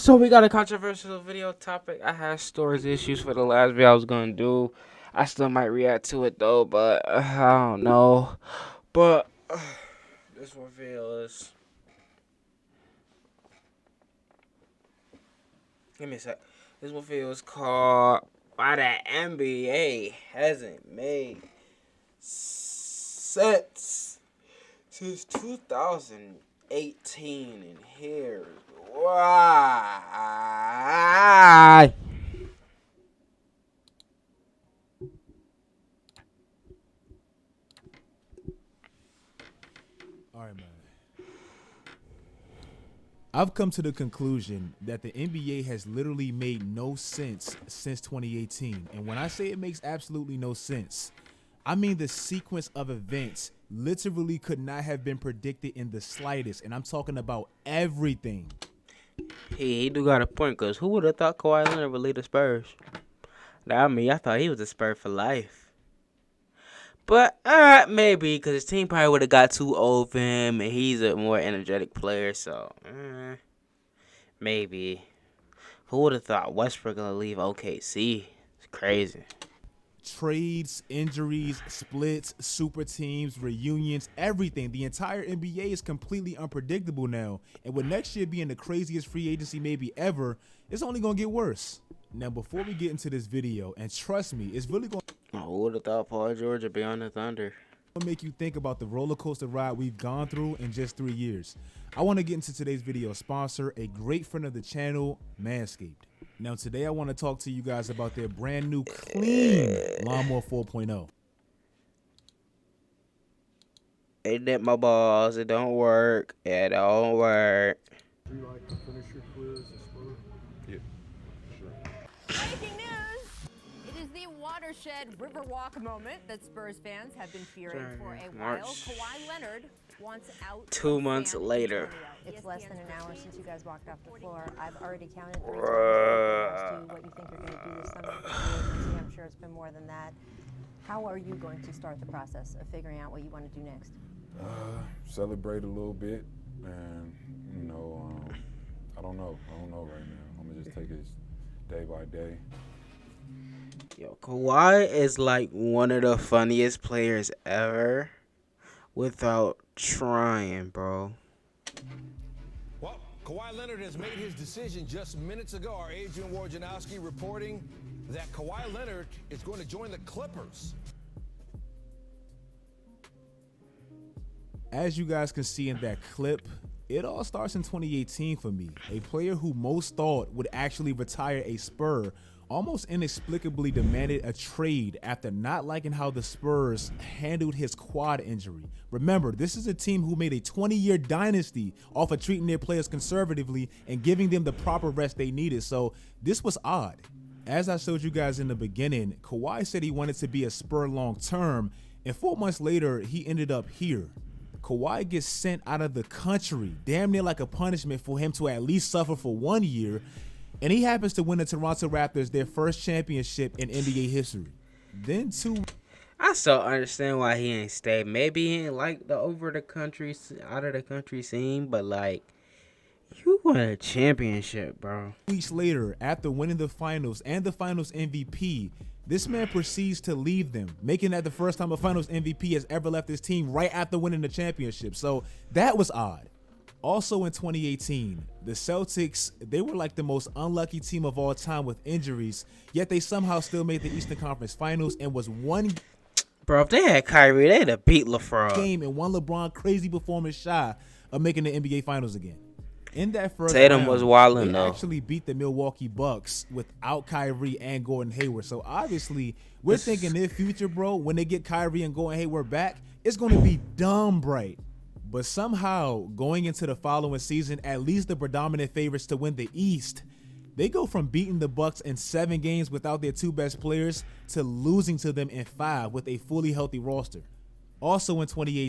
So we got a controversial video topic. I had storage issues for the last video I was gonna do. I still might react to it though, but I don't know. But this one video is. Give me a sec. This one video is called "Why the NBA Hasn't Made Sense Since 2018 and here's why." All right, man. I've come to the conclusion that the NBA has literally made no sense since 2018. And when I say it makes absolutely no sense, I mean the sequence of events literally could not have been predicted in the slightest. And I'm talking about everything. He do got a point, because who would have thought Kawhi Leonard would lead the Spurs? I mean, I thought he was a Spur for life. But, maybe, because his team probably would have got too old for him, and he's a more energetic player, so, maybe. Who would have thought Westbrook going to leave OKC? It's crazy. Trades, injuries, splits, super teams, reunions, everything. The entire NBA is completely unpredictable now. And with next year being the craziest free agency maybe ever, it's only going to get worse. Now, before we get into this video, and trust me, it's really going Who would have thought Paul George would be on the Thunder? to make you think about the roller coaster ride we've gone through in just 3 years. I want to get into today's video sponsor, a great friend of the channel, Manscaped. Now, today I want to talk to you guys about their brand new clean Lawnmower 4.0. It did my balls. It don't work. It don't work. Do you like to finish your quiz as well? Yeah, sure. Breaking news! It is the watershed Riverwalk moment that Spurs fans have been fearing for a while. March. Kawhi Leonard wants out. 2 months San later. Antonio. It's less than an hour since you guys walked off the floor. I've already counted 3 times. Bruh. Asked you what you think you're going to do this summer for free agency. I'm sure it's been more than that. How are you going to start the process of figuring out what you want to do next? Celebrate a little bit, and I don't know right now. I'm gonna just take it day by day. Yo, Kawhi is like one of the funniest players ever without trying, bro. Well, Kawhi Leonard has made his decision just minutes ago. Our Adrian Wojnarowski reporting that Kawhi Leonard is going to join the Clippers. As you guys can see in that clip, it all starts in 2018 for me. A player who most thought would actually retire a Spur almost inexplicably demanded a trade after not liking how the Spurs handled his quad injury. Remember, this is a team who made a 20-year dynasty off of treating their players conservatively and giving them the proper rest they needed, so this was odd. As I showed you guys in the beginning, Kawhi said he wanted to be a Spur long-term, and 4 months later, he ended up here. Kawhi gets sent out of the country, damn near like a punishment for him to at least suffer for 1 year, and he happens to win the Toronto Raptors their first championship in NBA history. Then I still understand why he ain't stayed. Maybe he ain't like the out of the country scene, but like, you won a championship, bro. 2 weeks later, after winning the finals and the finals MVP, this man proceeds to leave them, making that the first time a finals MVP has ever left his team right after winning the championship. So that was odd. Also in 2018, the Celtics, they were like the most unlucky team of all time with injuries, yet they somehow still made the Eastern Conference Finals and was one Bro, if they had Kyrie, they'd have beat LeBron. game and one LeBron crazy performance shy of making the NBA Finals again. In that first Tatum round, was wildin' they though. actually beat the Milwaukee Bucks without Kyrie and Gordon Hayward. So obviously, we're thinking their future, bro, when they get Kyrie and Gordon Hayward back, it's going to be dumb bright. But somehow, going into the following season, at least the predominant favorites to win the East, they go from beating the Bucks in 7 games without their 2 best players to losing to them in 5 with a fully healthy roster. Also in 2018,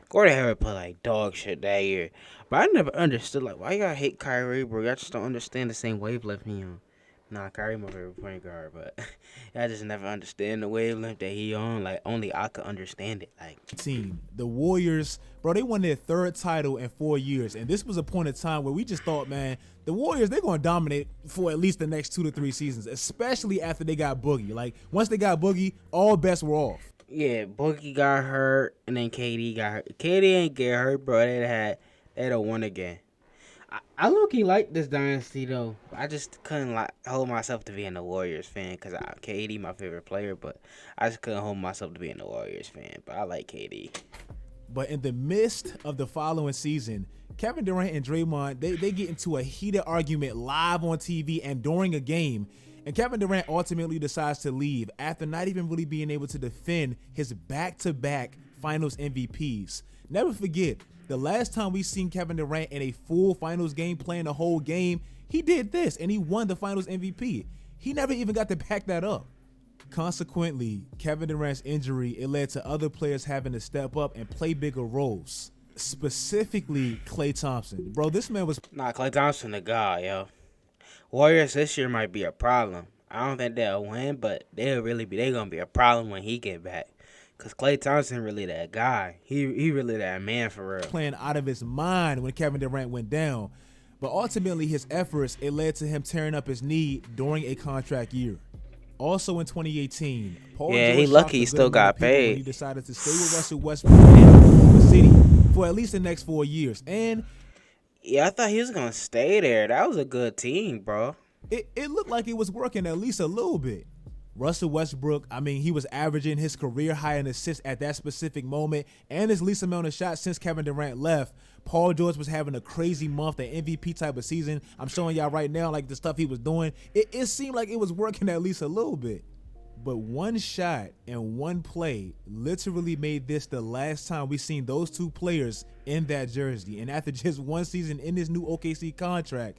Gordon Hayward played like dog shit that year. But I never understood, like, why y'all hate Kyrie, bro? Y'all just don't understand the same wavelength he on. Nah, Kyrie my favorite point guard, but I just never understand the wavelength that he on. Like, only I could understand it. Like, team. The Warriors, bro, they won their 3rd title in 4 years. And this was a point in time where we just thought, man, the Warriors, they're going to dominate for at least the next 2 to 3 seasons, especially after they got Boogie. Like, once they got Boogie, all bets were off. yeah, Boogie got hurt, and then KD got hurt. KD ain't get hurt, bro. They'd have won again. I low-key like this dynasty, though. I just couldn't hold myself to being a Warriors fan because KD my favorite player, but I just couldn't hold myself to being a Warriors fan. But I like KD. But in the midst of the following season, Kevin Durant and Draymond, they get into a heated argument live on TV and during a game. And Kevin Durant ultimately decides to leave after not even really being able to defend his back-to-back finals MVPs. Never forget, the last time we seen Kevin Durant in a full finals game playing the whole game, he did this and he won the finals MVP. He never even got to back that up. Consequently, Kevin Durant's injury, it led to other players having to step up and play bigger roles. Specifically, Klay Thompson. Bro, this man was... Nah, Klay Thompson the guy, yo. Warriors this year might be a problem. I don't think they'll win, but they're gonna be a problem when he get back. Cause Klay Thompson really that guy. He really that man for real. Playing out of his mind when Kevin Durant went down. But ultimately, his efforts, it led to him tearing up his knee during a contract year. Also in 2018, Paul Yeah, George he lucky shocked a he good still amount got of people when paid. He decided to stay with Russell Westbrook in Oklahoma City for at least the next 4 years. And Yeah, I thought he was gonna stay there. That was a good team, bro. it looked like it was working at least a little bit. Russell Westbrook, I mean, he was averaging his career high in assists at that specific moment and his least amount of shots since Kevin Durant left. Paul George was having a crazy month, an MVP type of season. I'm showing y'all right now, like the stuff he was doing. It seemed like it was working at least a little bit. But one shot and one play literally made this the last time we seen those two players in that jersey. And after just one season in this new OKC contract,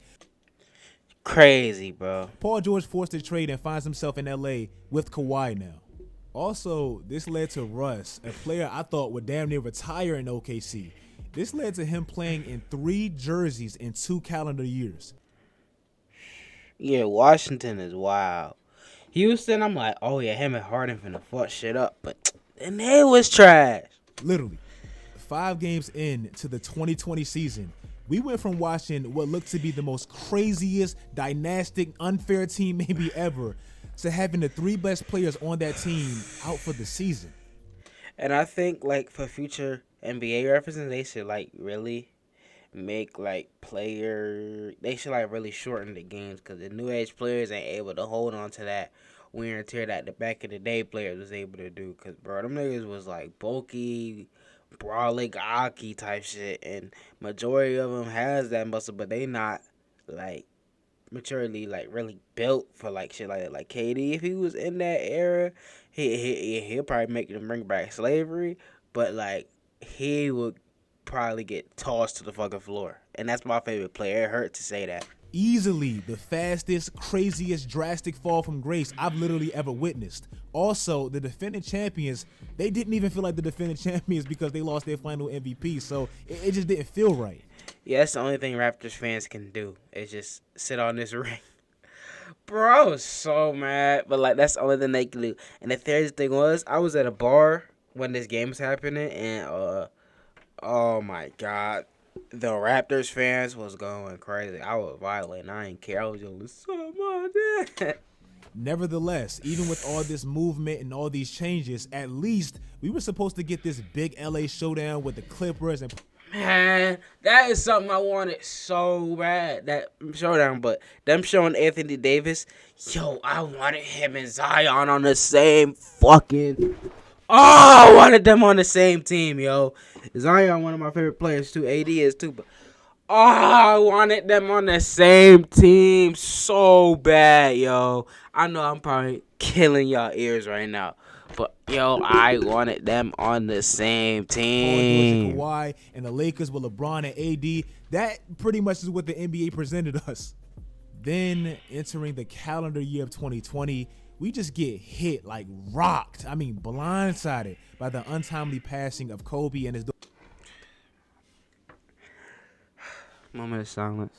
Crazy, bro. Paul George forced a trade and finds himself in LA with Kawhi now. Also, this led to Russ, a player I thought would damn near retire in OKC. This led to him playing in 3 jerseys in 2 calendar years. Yeah, Washington is wild. Houston, I'm like, oh yeah, him and Harden finna fuck shit up, but then they was trash. Literally, 5 games into the 2020 season, we went from watching what looked to be the most craziest, dynastic, unfair team maybe ever to having the 3 best players on that team out for the season. And I think like for future NBA references, they should like really make like they should like really shorten the games because the new age players ain't able to hold on to that wear and tear that the back of the day players was able to do. Because bro, them niggas was like bulky, brolic, hockey type shit, and majority of them has that muscle, but they not like maturely like really built for like shit like that. Like KD, if he was in that era, he'll probably make them bring back slavery, but like he would probably get tossed to the fucking floor. And that's my favorite player. It hurt to say that. Easily the fastest, craziest, drastic fall from grace I've literally ever witnessed. Also, the defending champions, they didn't even feel like the defending champions because they lost their final MVP, so it just didn't feel right. Yeah, that's the only thing Raptors fans can do is just sit on this ring. Bro, I was so mad, but like that's the only thing they can do. And the third thing was, I was at a bar when this game was happening, and oh my god, the Raptors fans was going crazy. I was violent. I didn't care. I was yelling, "So much." Nevertheless, even with all this movement and all these changes, at least we were supposed to get this big LA showdown with the Clippers and Man, that is something I wanted so bad, that showdown. But them showing Anthony Davis, yo, I wanted him and Zion on the same fucking. Oh, I wanted them on the same team, yo. Zion, one of my favorite players too. AD is too, but I wanted them on the same team so bad, yo. I know I'm probably killing y'all ears right now, but yo, I wanted them on the same Paul George and team. Kawhi and the Lakers with LeBron and AD. That pretty much is what the NBA presented us. Then entering the calendar year of 2020, we just get hit, like rocked. I mean, blindsided by the untimely passing of Kobe and his Moment of silence.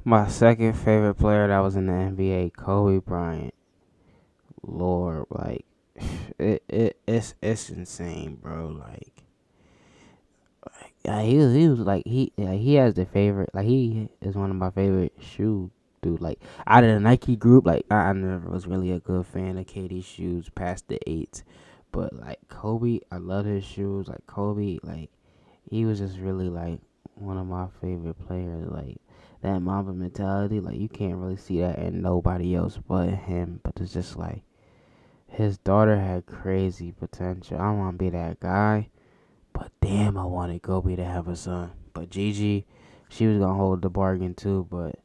My second favorite player that was in the NBA, Kobe Bryant. Lord, like it's insane, bro. He was like he has the favorite, like he is one of my favorite shoe dude. Like out of the Nike group, like I never was really a good fan of KD shoes past the 8s, but like Kobe, I love his shoes. Like Kobe, like he was just really like one of my favorite players. Like that Mamba mentality, like you can't really see that in nobody else but him. But it's just like his daughter had crazy potential. I want to be that guy. But damn, I wanted Kobe to have a son. But Gigi, she was going to hold the bargain too. But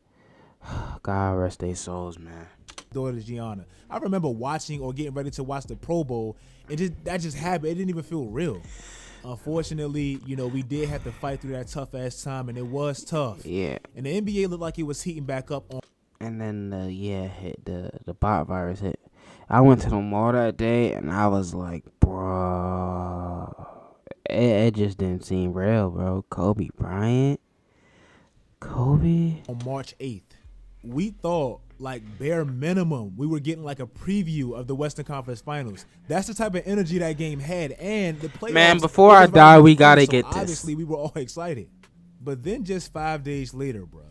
God rest their souls, man. Daughter Gianna. I remember watching or getting ready to watch the Pro Bowl, and that just happened. It didn't even feel real. Unfortunately, we did have to fight through that tough ass time, and it was tough. Yeah. And the NBA looked like it was heating back up on. And then the bot virus hit. I went to the mall that day, and I was like, bro. It just didn't seem real, bro. Kobe Bryant. Kobe. On March 8th. We thought, like, bare minimum, we were getting, like, a preview of the Western Conference Finals. That's the type of energy that game had. And the playoffs... Man, before I die, we got to get this. Obviously, we were all excited. But then just 5 days later, bro,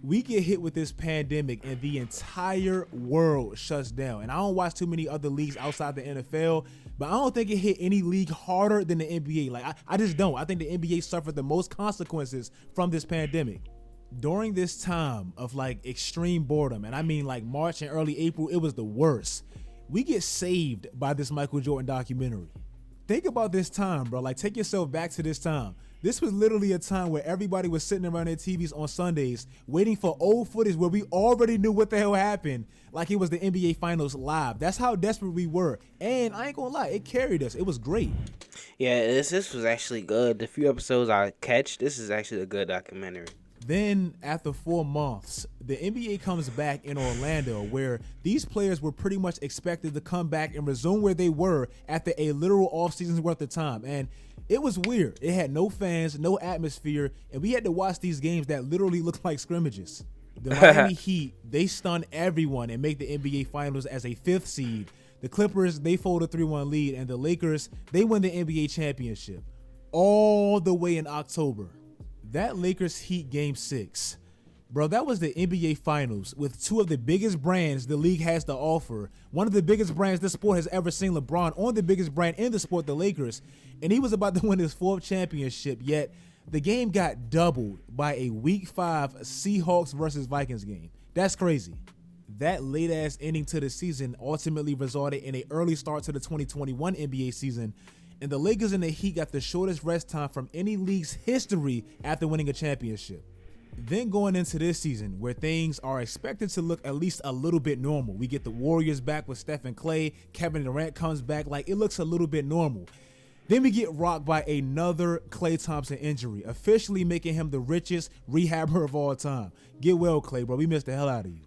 we get hit with this pandemic and the entire world shuts down. And I don't watch too many other leagues outside the NFL, but I don't think it hit any league harder than the NBA. Like, I just don't. I think the NBA suffered the most consequences from this pandemic. During this time of, like, extreme boredom, and I mean, like, March and early April, it was the worst. We get saved by this Michael Jordan documentary. Think about this time, bro. Like, take yourself back to this time. This was literally a time where everybody was sitting around their TVs on Sundays waiting for old footage where we already knew what the hell happened, like it was the NBA Finals live. That's how desperate we were. And I ain't gonna lie, it carried us. It was great. Yeah, this was actually good. The few episodes I catch, this is actually a good documentary. Then, after 4 months, the NBA comes back in Orlando, where these players were pretty much expected to come back and resume where they were after a literal offseason's worth of time. And it was weird. It had no fans, no atmosphere, and we had to watch these games that literally looked like scrimmages. The Miami Heat, they stunned everyone and make the NBA Finals as a 5th seed. The Clippers, they fold a 3-1 lead, and the Lakers, they win the NBA championship all the way in October. That Lakers Heat Game 6, bro, that was the NBA Finals with 2 of the biggest brands the league has to offer. One of the biggest brands this sport has ever seen, LeBron, on the biggest brand in the sport, the Lakers. And he was about to win his 4th championship, yet the game got doubled by a Week 5 Seahawks versus Vikings game. That's crazy. That late-ass ending to the season ultimately resulted in an early start to the 2021 NBA season, and the Lakers and the Heat got the shortest rest time from any league's history after winning a championship. Then going into this season, where things are expected to look at least a little bit normal. We get the Warriors back with Steph and Clay. Kevin Durant comes back. Like, it looks a little bit normal. Then we get rocked by another Klay Thompson injury, officially making him the richest rehabber of all time. Get well, Klay, bro. We missed the hell out of you.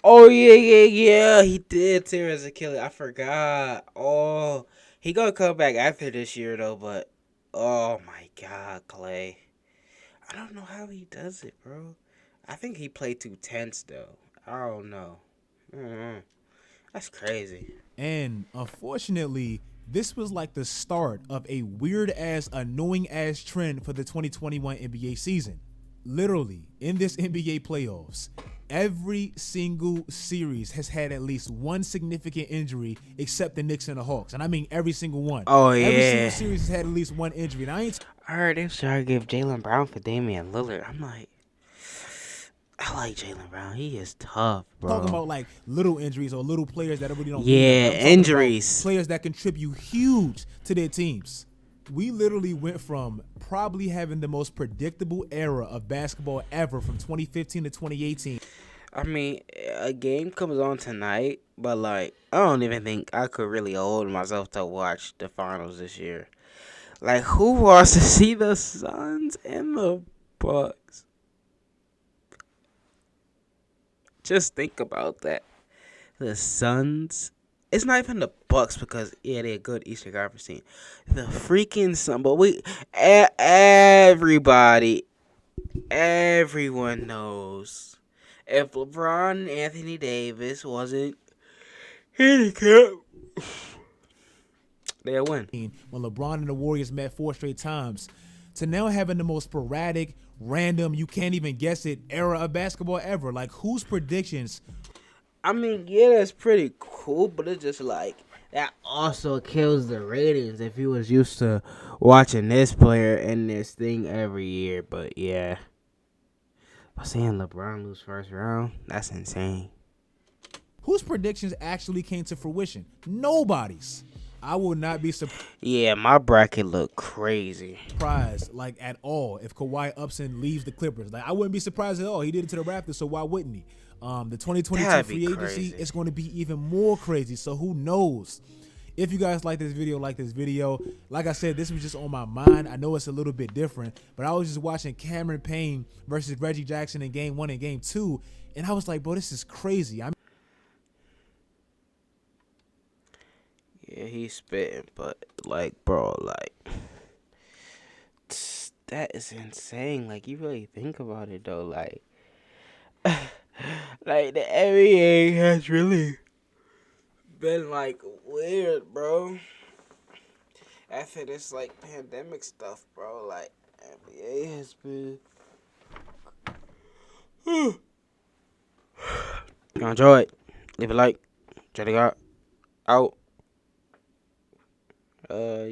Oh, yeah. He did tear his Achilles. I forgot. Oh, he gonna come back after this year, though, but oh, my God, Klay. I don't know how he does it, bro. I think he played too tense, though. I don't know. That's crazy. And unfortunately, this was like the start of a weird-ass, annoying-ass trend for the 2021 NBA season. Literally, in this NBA playoffs, every single series has had at least one significant injury except the Knicks and the Hawks. And I mean every single one. Oh, yeah. Every single series has had at least one injury. And I heard they was trying to give Jaylen Brown for Damian Lillard. I'm like, I like Jaylen Brown. He is tough, bro. Talking about like little injuries or little players that really don't. Yeah, injuries. Players that contribute huge to their teams. We literally went from probably having the most predictable era of basketball ever from 2015 to 2018. I mean, a game comes on tonight, but like, I don't even think I could really hold myself to watch the finals this year. Like, who wants to see the Suns and the Bucks? Just think about that. The Suns. It's not even the Bucks because, yeah, they're a good Eastern Conference team. The freaking Suns. But everybody everyone knows if LeBron and Anthony Davis wasn't handicapped, they'll win. When LeBron and the Warriors met 4 straight times, to now having the most sporadic, random, you can't even guess it era of basketball ever. Like, whose predictions? I mean, yeah, that's pretty cool, but it's just like that also kills the ratings if you was used to watching this player and this thing every year. But yeah, but seeing LeBron lose first round, that's insane. Whose predictions actually came to fruition? Nobody's. I will not be Yeah, my bracket looked crazy. surprised, like, at all, if Kawhi ups and leaves the Clippers. Like, I wouldn't be surprised at all. He did it to the Raptors, so why wouldn't he? The 2022 That'd be free agency crazy. is going to be even more crazy, so who knows? If you guys like this video, Like I said, this was just on my mind. I know it's a little bit different, but I was just watching Cameron Payne versus Reggie Jackson in Game 1 and Game 2, and I was like, bro, this is crazy. Yeah, he's spitting, but like, bro, like that is insane. Like, you really think about it though, like, like the NBA has really been like weird, bro. After this like pandemic stuff, bro, like NBA has been. Enjoy it. Leave a like. Check it out. Out. Yeah.